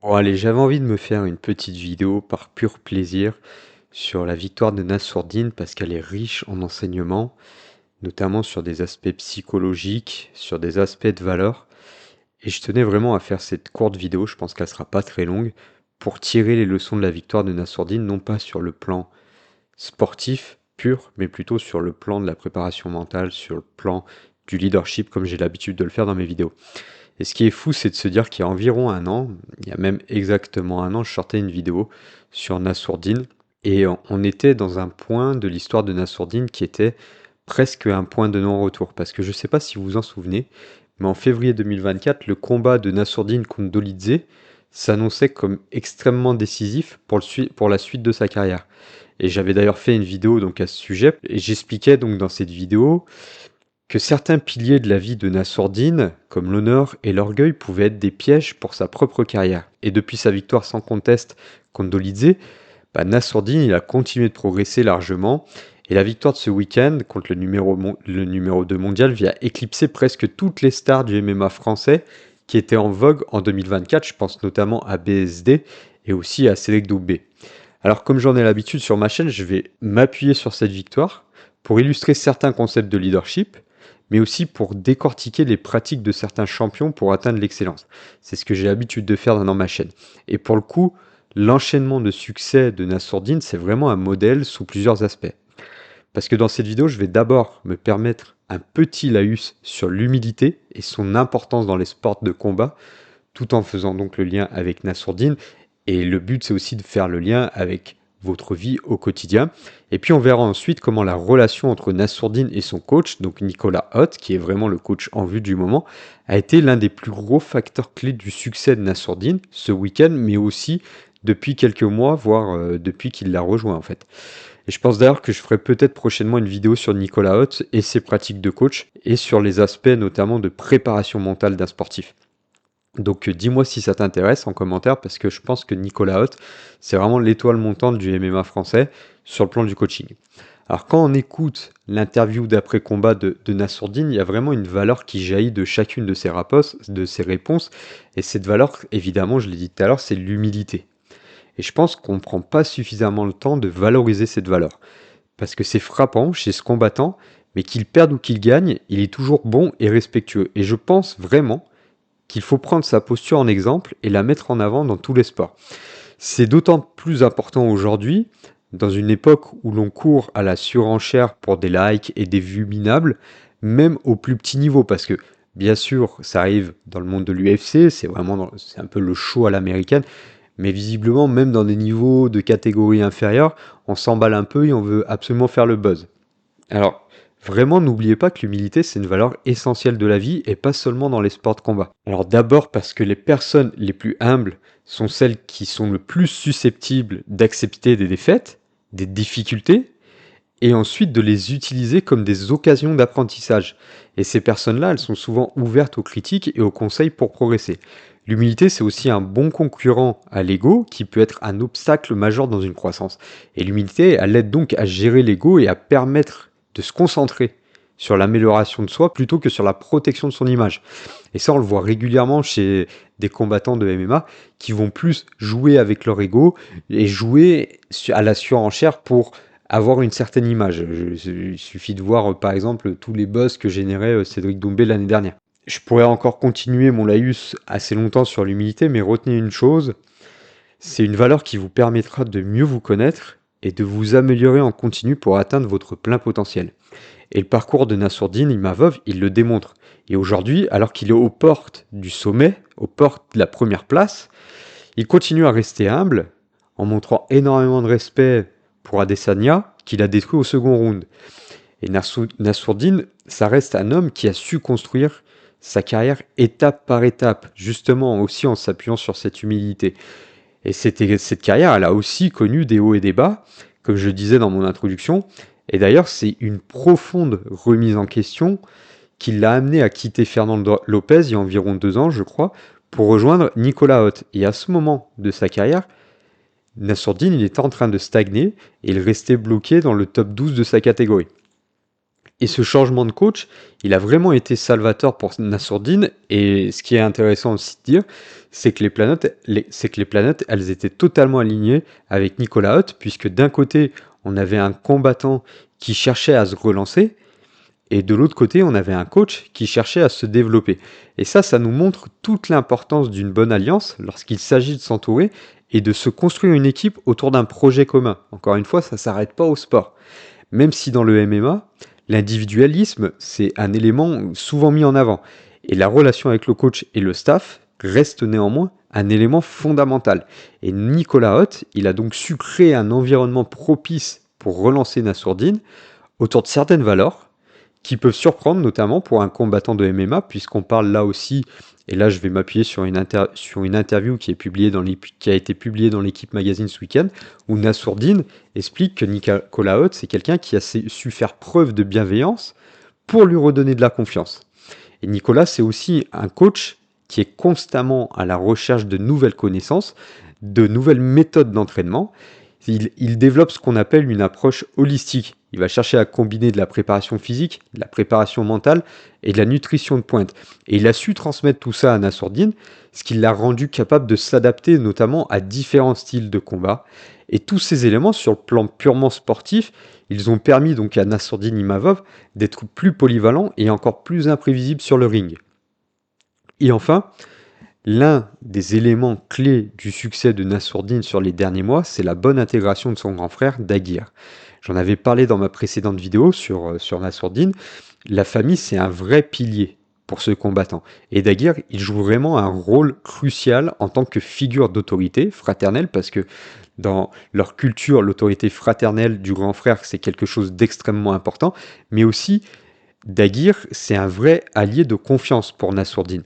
Bon allez, j'avais envie de me faire une petite vidéo par pur plaisir sur la victoire de Nassourdine parce qu'elle est riche en enseignements, notamment sur des aspects psychologiques, sur des aspects de valeur. Et je tenais vraiment à faire cette courte vidéo, je pense qu'elle sera pas très longue, pour tirer les leçons de la victoire de Nassourdine, non pas sur le plan sportif pur, mais plutôt sur le plan de la préparation mentale, sur le plan du leadership, comme j'ai l'habitude de le faire dans mes vidéos. Et ce qui est fou, c'est de se dire qu'il y a environ un an, il y a même exactement un an, je sortais une vidéo sur Nassourdine et on était dans un point de l'histoire de Nassourdine qui était presque un point de non-retour. Parce que je ne sais pas si vous vous en souvenez, mais en février 2024, le combat de Nassourdine contre Dolidze s'annonçait comme extrêmement décisif pour la suite de sa carrière. Et j'avais d'ailleurs fait une vidéo donc à ce sujet, et j'expliquais donc dans cette vidéo que certains piliers de la vie de Nassourdine, comme l'honneur et l'orgueil, pouvaient être des pièges pour sa propre carrière. Et depuis sa victoire sans conteste contre Dolidze, Nassourdine il a continué de progresser largement, et la victoire de ce week-end contre le numéro 2 mondial vient éclipser presque toutes les stars du MMA français qui étaient en vogue en 2024, je pense notamment à BSD et aussi à Selek Doumbé. Alors comme j'en ai l'habitude sur ma chaîne, je vais m'appuyer sur cette victoire pour illustrer certains concepts de leadership, mais aussi pour décortiquer les pratiques de certains champions pour atteindre l'excellence. C'est ce que j'ai l'habitude de faire dans ma chaîne. Et pour le coup, l'enchaînement de succès de Nassourdine, c'est vraiment un modèle sous plusieurs aspects. Parce que dans cette vidéo, je vais d'abord me permettre un petit laïus sur l'humilité et son importance dans les sports de combat, tout en faisant donc le lien avec Nassourdine. Et le but, c'est aussi de faire le lien avec votre vie au quotidien. Et puis on verra ensuite comment la relation entre Nassourdine et son coach, donc Nicolas Hoth, qui est vraiment le coach en vue du moment, a été l'un des plus gros facteurs clés du succès de Nassourdine ce week-end, mais aussi depuis quelques mois, voire depuis qu'il l'a rejoint en fait. Et je pense d'ailleurs que je ferai peut-être prochainement une vidéo sur Nicolas Hoth et ses pratiques de coach, et sur les aspects notamment de préparation mentale d'un sportif. Donc dis-moi si ça t'intéresse en commentaire parce que je pense que Nicolas Hoth, c'est vraiment l'étoile montante du MMA français sur le plan du coaching. Alors quand on écoute l'interview d'après-combat de Nassourdine, il y a vraiment une valeur qui jaillit de chacune de ses réponses. Et cette valeur, évidemment, je l'ai dit tout à l'heure, c'est l'humilité. Et je pense qu'on ne prend pas suffisamment le temps de valoriser cette valeur. Parce que c'est frappant chez ce combattant, mais qu'il perde ou qu'il gagne, il est toujours bon et respectueux. Et je pense vraiment qu'il faut prendre sa posture en exemple et la mettre en avant dans tous les sports. C'est d'autant plus important aujourd'hui, dans une époque où l'on court à la surenchère pour des likes et des vues minables, même au plus petit niveau, parce que bien sûr, ça arrive dans le monde de l'UFC, c'est un peu le show à l'américaine, mais visiblement, même dans des niveaux de catégorie inférieure, on s'emballe un peu et on veut absolument faire le buzz. Alors, vraiment, n'oubliez pas que l'humilité, c'est une valeur essentielle de la vie et pas seulement dans les sports de combat. Alors d'abord parce que les personnes les plus humbles sont celles qui sont le plus susceptibles d'accepter des défaites, des difficultés, et ensuite de les utiliser comme des occasions d'apprentissage. Et ces personnes-là, elles sont souvent ouvertes aux critiques et aux conseils pour progresser. L'humilité, c'est aussi un bon concurrent à l'ego qui peut être un obstacle majeur dans une croissance. Et l'humilité, elle aide donc à gérer l'ego et à permettre de se concentrer sur l'amélioration de soi plutôt que sur la protection de son image. Et ça, on le voit régulièrement chez des combattants de MMA qui vont plus jouer avec leur ego et jouer à la surenchère pour avoir une certaine image. Il suffit de voir par exemple tous les buzz que générait Cédric Doumbé l'année dernière. Je pourrais encore continuer mon laïus assez longtemps sur l'humilité, mais retenez une chose, c'est une valeur qui vous permettra de mieux vous connaître et de vous améliorer en continu pour atteindre votre plein potentiel. Et le parcours de Nassourdine Imavov, il le démontre. Et aujourd'hui, alors qu'il est aux portes du sommet, aux portes de la première place, il continue à rester humble, en montrant énormément de respect pour Adesanya, qu'il a détruit au second round. Et Nassourdine, ça reste un homme qui a su construire sa carrière étape par étape, justement aussi en s'appuyant sur cette humilité. Et cette carrière, elle a aussi connu des hauts et des bas, comme je le disais dans mon introduction. Et d'ailleurs, c'est une profonde remise en question qui l'a amené à quitter Fernando Lopez il y a environ 2 ans, je crois, pour rejoindre Nicolas Hoth. Et à ce moment de sa carrière, Nassourdine, il était en train de stagner et il restait bloqué dans le top 12 de sa catégorie. Et ce changement de coach, il a vraiment été salvateur pour Nassourdine. Et ce qui est intéressant aussi de dire, c'est que les planètes, elles étaient totalement alignées avec Nicolas Hutt, puisque d'un côté, on avait un combattant qui cherchait à se relancer, et de l'autre côté, on avait un coach qui cherchait à se développer. Et ça nous montre toute l'importance d'une bonne alliance lorsqu'il s'agit de s'entourer et de se construire une équipe autour d'un projet commun. Encore une fois, ça ne s'arrête pas au sport. Même si dans le MMA, l'individualisme, c'est un élément souvent mis en avant. Et la relation avec le coach et le staff reste néanmoins un élément fondamental. Et Nicolas Hutt, il a donc su créer un environnement propice pour relancer Nassourdine autour de certaines valeurs qui peuvent surprendre, notamment pour un combattant de MMA, puisqu'on parle là aussi, et là je vais m'appuyer sur une interview qui a été publiée dans l'équipe magazine ce week-end, où Nassourdine explique que Nicolas Hutt, c'est quelqu'un qui a su faire preuve de bienveillance pour lui redonner de la confiance. Et Nicolas, c'est aussi un coach qui est constamment à la recherche de nouvelles connaissances, de nouvelles méthodes d'entraînement. Il développe ce qu'on appelle une approche holistique. Il va chercher à combiner de la préparation physique, de la préparation mentale et de la nutrition de pointe. Et il a su transmettre tout ça à Nassourdine, ce qui l'a rendu capable de s'adapter notamment à différents styles de combat. Et tous ces éléments, sur le plan purement sportif, ils ont permis donc à Nassourdine Imavov d'être plus polyvalent et encore plus imprévisible sur le ring. Et enfin, l'un des éléments clés du succès de Nassourdine sur les derniers mois, c'est la bonne intégration de son grand frère Daguerre. J'en avais parlé dans ma précédente vidéo sur Nassourdine. La famille, c'est un vrai pilier pour ce combattant. Et Daguerre, il joue vraiment un rôle crucial en tant que figure d'autorité fraternelle, parce que dans leur culture, l'autorité fraternelle du grand frère, c'est quelque chose d'extrêmement important, mais aussi Daguerre, c'est un vrai allié de confiance pour Nassourdine.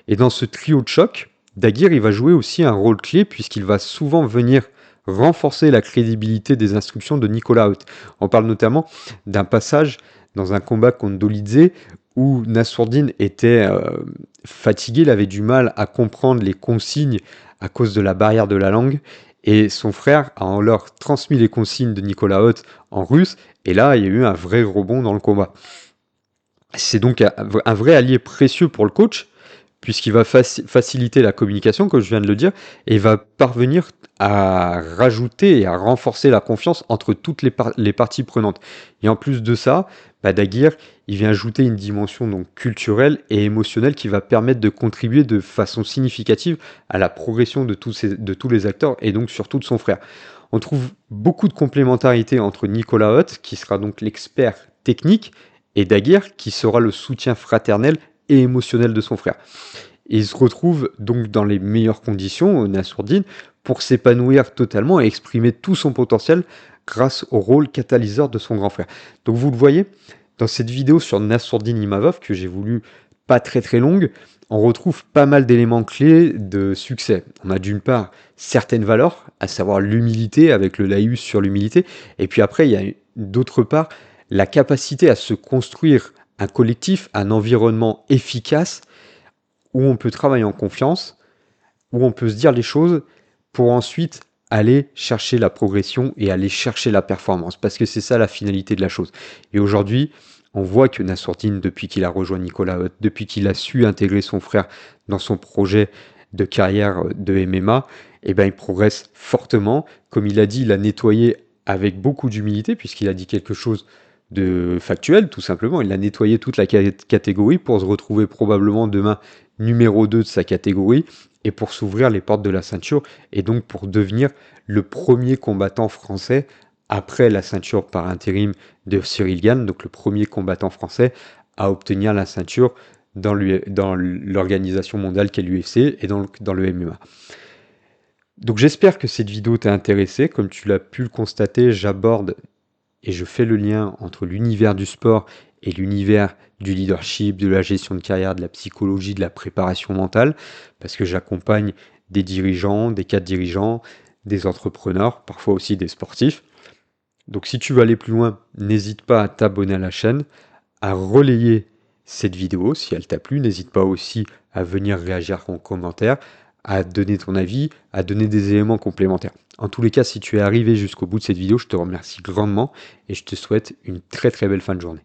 Et dans ce trio de choc, Daguerre, il va jouer aussi un rôle clé puisqu'il va souvent venir renforcer la crédibilité des instructions de Nicolas Hutt. On parle notamment d'un passage dans un combat contre Dolidze où Nassourdine était fatigué, il avait du mal à comprendre les consignes à cause de la barrière de la langue, et son frère a alors transmis les consignes de Nicolas Hutt en russe, et là, il y a eu un vrai rebond dans le combat. C'est donc un vrai allié précieux pour le coach, puisqu'il va faciliter la communication, comme je viens de le dire, et va parvenir à rajouter et à renforcer la confiance entre toutes les parties prenantes. Et en plus de ça, Daguerre, il vient ajouter une dimension donc culturelle et émotionnelle qui va permettre de contribuer de façon significative à la progression de tous les acteurs, et donc surtout de son frère. On trouve beaucoup de complémentarité entre Nicolas Hutt, qui sera donc l'expert technique, et Daguerre, qui sera le soutien fraternel et émotionnel de son frère. Et il se retrouve donc dans les meilleures conditions, Nassourdine, pour s'épanouir totalement et exprimer tout son potentiel grâce au rôle catalyseur de son grand frère. Donc vous le voyez, dans cette vidéo sur Nassourdine Imavov, que j'ai voulu pas très longue, on retrouve pas mal d'éléments clés de succès. On a d'une part certaines valeurs, à savoir l'humilité avec le laïus sur l'humilité, et puis après il y a d'autre part la capacité à se construire un collectif, un environnement efficace où on peut travailler en confiance, où on peut se dire les choses pour ensuite aller chercher la progression et aller chercher la performance, parce que c'est ça la finalité de la chose. Et aujourd'hui, on voit que Nassourdine, depuis qu'il a rejoint Nicolas Hutt, depuis qu'il a su intégrer son frère dans son projet de carrière de MMA, il progresse fortement. Comme il a dit, il a nettoyé avec beaucoup d'humilité, puisqu'il a dit quelque chose de factuel, tout simplement. Il a nettoyé toute la catégorie pour se retrouver probablement demain numéro 2 de sa catégorie et pour s'ouvrir les portes de la ceinture et donc pour devenir le premier combattant français après la ceinture par intérim de Cyril Gane, donc le premier combattant français à obtenir la ceinture dans l'organisation mondiale qu'est l'UFC et dans le MMA. Donc j'espère que cette vidéo t'a intéressé. Comme tu l'as pu le constater, j'aborde et je fais le lien entre l'univers du sport et l'univers du leadership, de la gestion de carrière, de la psychologie, de la préparation mentale, parce que j'accompagne des dirigeants, des cadres dirigeants, des entrepreneurs, parfois aussi des sportifs. Donc si tu veux aller plus loin, n'hésite pas à t'abonner à la chaîne, à relayer cette vidéo si elle t'a plu, n'hésite pas aussi à venir réagir en commentaire, à donner ton avis, à donner des éléments complémentaires. En tous les cas, si tu es arrivé jusqu'au bout de cette vidéo, je te remercie grandement et je te souhaite une très belle fin de journée.